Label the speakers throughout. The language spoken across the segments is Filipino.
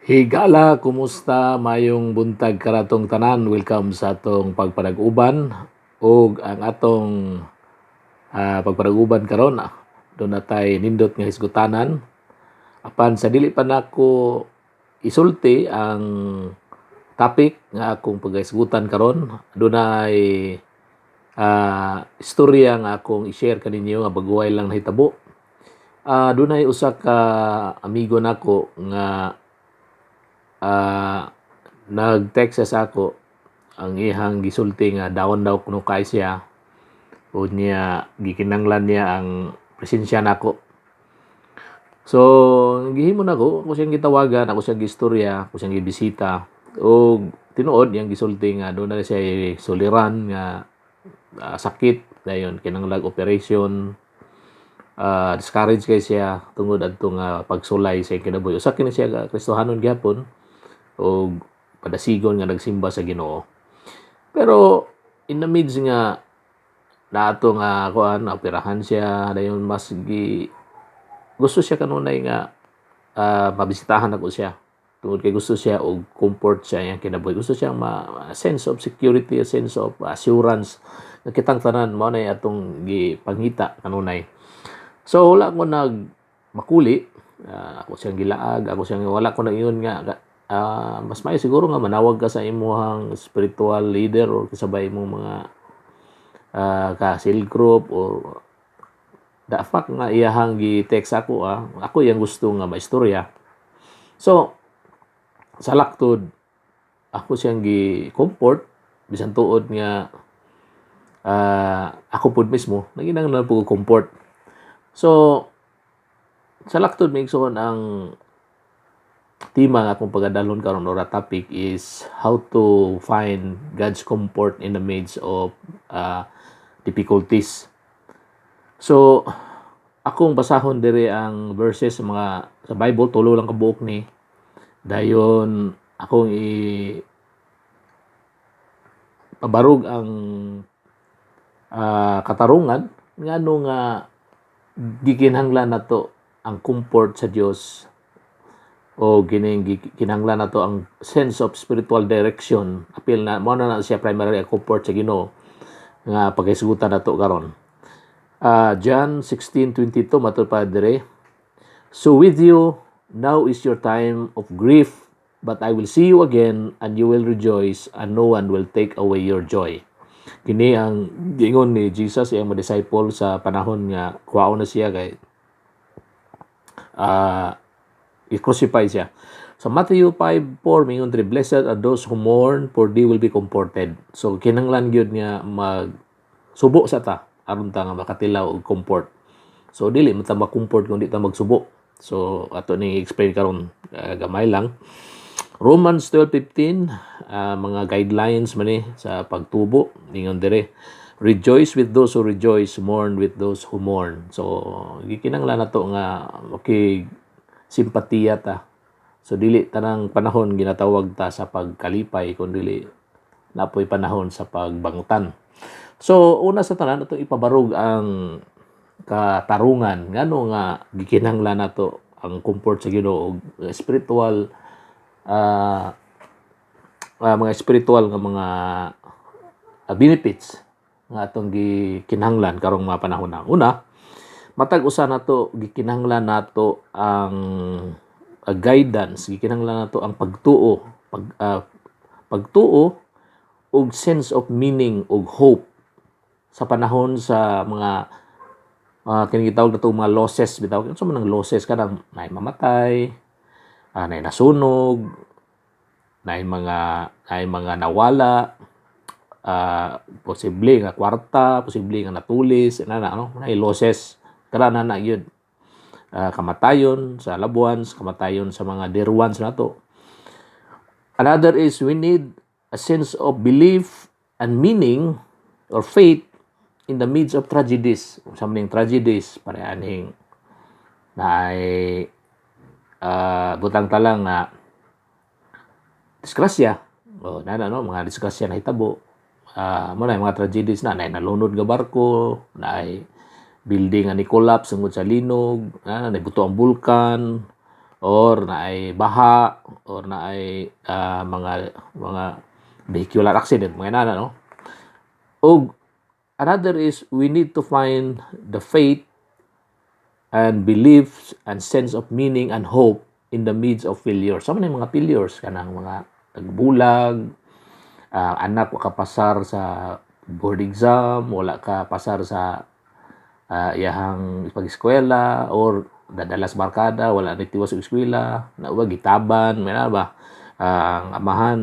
Speaker 1: Higala, kumusta? Mayong buntag karatong tanan. Welcome sa atong pagpanag-uban ug ang atong pagpanag-uban karon. Doon na tay nindot nga hisgutanan. Apan sa dili pa nako isulti ang topic nga akong paghisgutan karon. Dunay istorya nga akong i-share kaninyo nga baguhay lang nahitabo. Dunay usa ka amigo nako nga nag-text siya sa ako. Ang ihang gisulti nga dawon daw kuno kay siya. Unya gikinanglan niya ang presensya nako. So gihimo nako, ako siyang gitawagan, ako siyang gistorya, ako siyang gibisita. O tinuod yang gisulti nga doon na siya suliran nga sakit dayon kinanglan operation. Discourage kay siya tungod adto nga pagsulay sa kinabuhi. Usa kini siya Kristohanon gyapon o padasigon nga nagsimba sa Ginoo. Pero in the midst nga nato nga operahan siya dayon mas gusto siya kanunay nga mabisitahan ako siya. Tungod kay gusto siya og comfort siya yang kinabuhi. Gusto siya sense of security, a sense of assurance nga kitang tanan mao na atong gipangita kanunay. So wala ko makuli, ako siyang gilaag, ako siyang wala ko na iyon nga mas maayo siguro nga manawag ka sa imong spiritual leader or kasabay imong mga ka-cell group or the fact nga iyahang gi-text ako ako yang gusto nga maistorya. So sa laktod ako siyang gi-comfort bisan tuod nga ako pud mismo naginahanglan po comfort. So sa laktod maigsoon ang tema nga akong pagadalon karon or topic is how to find God's comfort in the midst of difficulties. So akong basahon diri ang verses sa Bible, tulo lang ka buok ni. Dayon akong pabarog ang katarungan ngano nga gikinahanglan nato ang comfort sa Dios o kinahanglan nato ang sense of spiritual direction. Apil na mo na siya primary comfort sa Ginoo nga paghisgutan nato karon. John 16:22 matud pa dire. So with you now is your time of grief, but I will see you again and you will rejoice and no one will take away your joy. Kini ang giingon ni Jesus sa mga disciple sa panahon nga kuwaon na siya kay i-crucify siya. Sa Matthew 5:4 mingon diri, blessed are those who mourn for they will be comforted. So kinahanglan gyud nga magsubo sa ta aron ta nga makatilaw og comfort. So dili man ta ma-comfort kung di ta magsubo. So ato ni explain karon gamay lang. Romans 12:15 mga guidelines man sa pagtubo ningon dire. Rejoice with those who rejoice, mourn with those who mourn. So gikinahanglan nato nga okay simpatiya ta. So dili tanang panahon ginatawag ta sa pagkalipay kundi napoy panahon sa pagbangtan. So una sa tanan ato ipabarog ang katarungan ngano nga gikinahanglan nato ang comfort sa Ginoo og spiritual mga spiritual nga mga benefits nga atong gikinahanglan karong mga panahon na. Una, matag usa nato gikinahanglan nato ang guidance, gikinahanglan nato ang pagtuo, pagtuo og sense of meaning og hope sa panahon sa mga kini gitawag nato mga losses bitaw. Unsa man ang losses kanang may mamatay, nay nasunog, nay mga nawala, posible nga kwarta, posible nga natulis, nay losses kada na gyud. Kamatayon sa loved ones, kamatayon sa mga dear ones nato. Another is we need a sense of belief and meaning or faith in the midst of tragedies. Sa maning tragedies parehaning na ay butang talang nga disgrasya o mga disgrasya na hitabo mo na mga tragedies na nalunod nga barko, na building nga ni collapse tungod sa linog, nabuto ang bulkan, or naay baha or naay mga vehicular accident mga inana, no. O another is we need to find the faith and beliefs and sense of meaning and hope in the midst of failure. Sa man mga failures kanang mga nagbulag, anak wa ka pasar sa board exam, wala ka pasar sa iyahang pag-eskwela or dadalas barkada, wala na tiwas sa eskwela, nauwa gitaban, may na ba? Ang amahan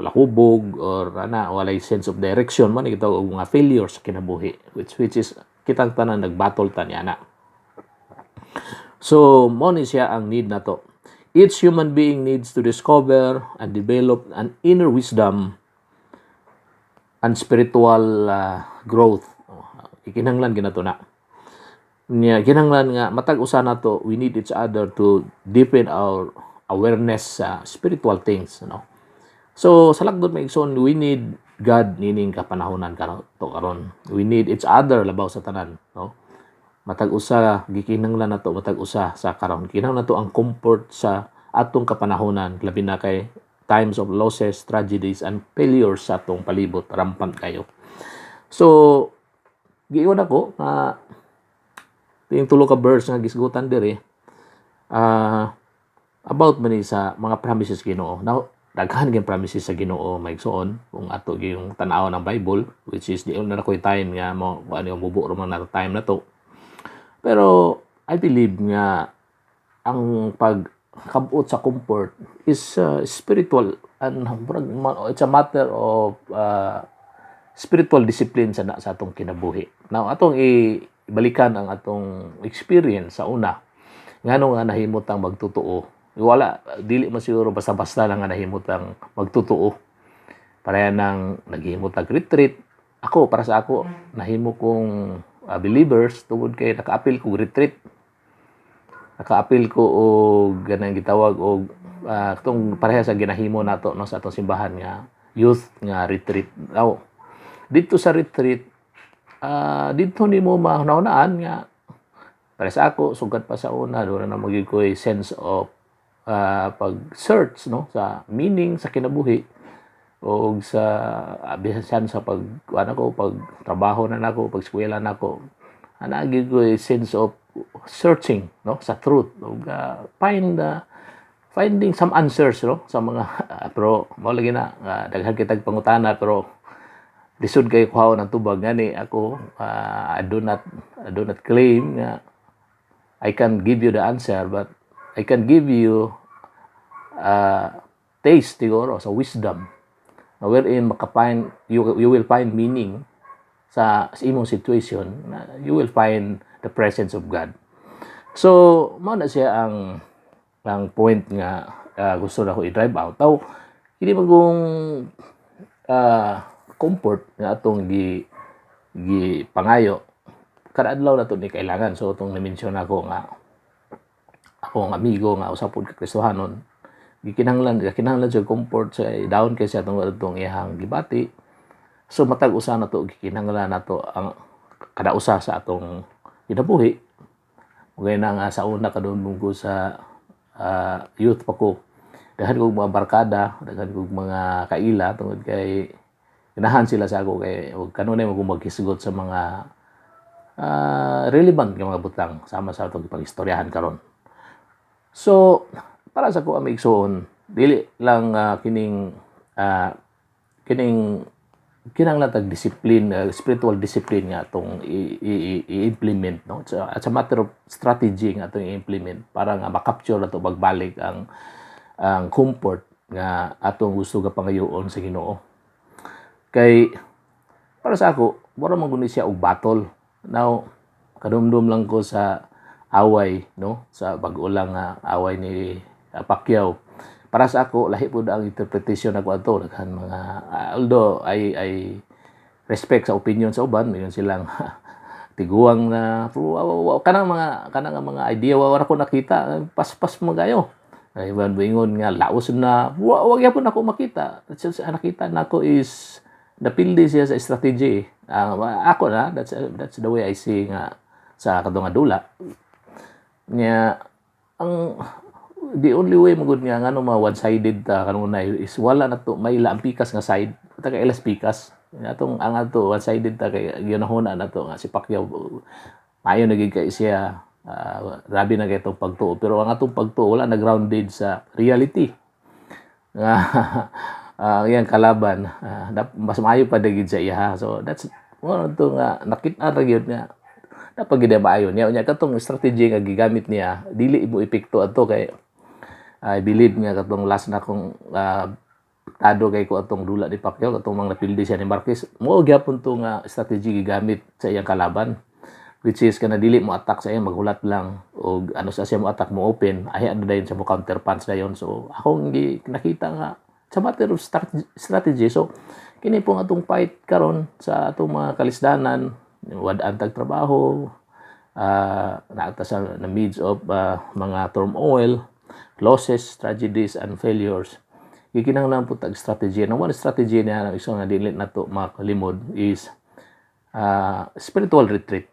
Speaker 1: lakubog or walay sense of direction man kita og mga failures sa kinabuhi which is kitang tanan nagbattle ta niana. So mo ni siya ang need nato. Each human being needs to discover and develop an inner wisdom and spiritual growth. Ikinahanglan ginato na. Kinahanglan nga matag usa nato, we need each other to deepen our awareness sa spiritual things, no. So sa lagdot maigsoon, we need God nining kapanahonan karon. We need each other labaw sa tanan, no. Matag usa gikinahanglan nato matag usa sa karon. Kinahanglan nato ang comfort sa atong kapanahonan labi na kay times of losses, tragedies and failures sa atong palibot rampant kayo. So giingon ako nga yung tulo ka verse nga gisgutan diri about man sa mga promises Ginoo. Now daghan gyud promises sa Ginoo maigsoon kung ato gyung tan-aw ng Bible, which is di na ko time nga mo ano mubo ra man na time na to. Pero I believe nga ang pagkabot sa comfort is spiritual and it's a matter of spiritual discipline sa atong kinabuhi. Now atong ibalikan ang atong experience sa una. Ngano nga nahimutang magtotoo. Wala dili man siguro basta-basta lang nga nahimutang magtotoo. Pareha nang naghimot og retreat. Ako para sa ako nahimo kong believers tungod kay naka-apil ko retreat. Naka-apil ko og ganang gitawag og itong pareha sa ginahimo nato no sa atong simbahan nga youth nga retreat. Now, dito sa retreat dito nimo mahunahunaan nga para sa ako sugad pa sa una do na magig ko sense of pag-search no sa meaning sa kinabuhi o sa bisan sa pag trabaho na nako, pag eskwela nako. Anagid ko sense of searching no sa truth ug finding some answers no sa mga pero mao lagi na daghan kitag pangutana pero lisod kay kuhaw ng tubag ngani ako I do not claim nga I can give you the answer, but I can give you taste siguro sa wisdom wherein you will find meaning sa imong situation. You will find the presence of God. So mao na siya ang point nga gusto na ko i-drive out. Taw hindi magong comfort nga atong gi pangayo kada adlaw na to ni kailangan. So itong na-mention ako nga akong amigo nga usa pod ka Kristohanon, gikinahanglan sa comfort sa down kay sa atong iyang gibati. So matag usa na to gikinahanglan nato ang kada usa sa atong kinabuhi. Ugay na nga sa una kadung ko sa youth pa ko. Daghan kog mga barkada, daghan kog mga kaila tungod kay ganahan sila sa ako kay ug kanunay mo maghisgot sa mga relevant nga mga butang sama sa atong ipang-istoryahan karon. So para sa ko amigsoon dili lang kinahanglan tag discipline, spiritual discipline nga atong i-implement no. So, as a matter of strategy nga atong i-implement para nga ma-capture nato magbalik ang comfort nga atong gusto ga pangayoon sa Ginoo. Kay para sa ako mura man guni siya og battle. Now kadumdum lang ko sa away no sa bag-o lang away ni Pacquiao. Para sa ako lahi pud ang interpretation ako ato daghan mga although I respect sa opinion sa uban mayon silang tiguang na kanang mga idea wala ko nakita paspas magayo. Ay ingon nga laos na wag gyapon ako makita. Nakita nako is napildi siya sa strategy. Ako na that's the way I see nga sa kadong adula. Nya ang the only way magud nga ngano ma one-sided ta kanunay is wala na to may ang pikas nga side ta kay ilas pikas atong ang ato one-sided ta kay ginahuna na to nga si Pacquiao maayo na gid kay siya grabe na kay itong pagtuo pero ang atong pagtuo wala na grounded sa reality nga yang kalaban mas maayo pa dagid sa iya so that's one to nga nakita ra gyud nga dapat gid maayo niya unya katong strategy nga gigamit niya dili mo epekto ato kay I believe nga katong last na kong tado kay ko atong dula ni Pacquiao katong mga napildi siya ni Marquez mo gyapon to nga strategy gigamit sa iyang kalaban which is kana dili mo attack sa iya maghulat lang o ano sa siya mo attack mo open ay ano dayon sa mo counter punch dayon so akong nakita nga sa matter of strategy so kini po atong fight karon sa atong mga kalisdanan wad-an tag trabaho naagta sa na midst of mga turmoil losses, tragedies, and failures. Gikinahanglan po tag strategy. Ang one strategy niya, isang nga dili na to makalimod is spiritual retreat.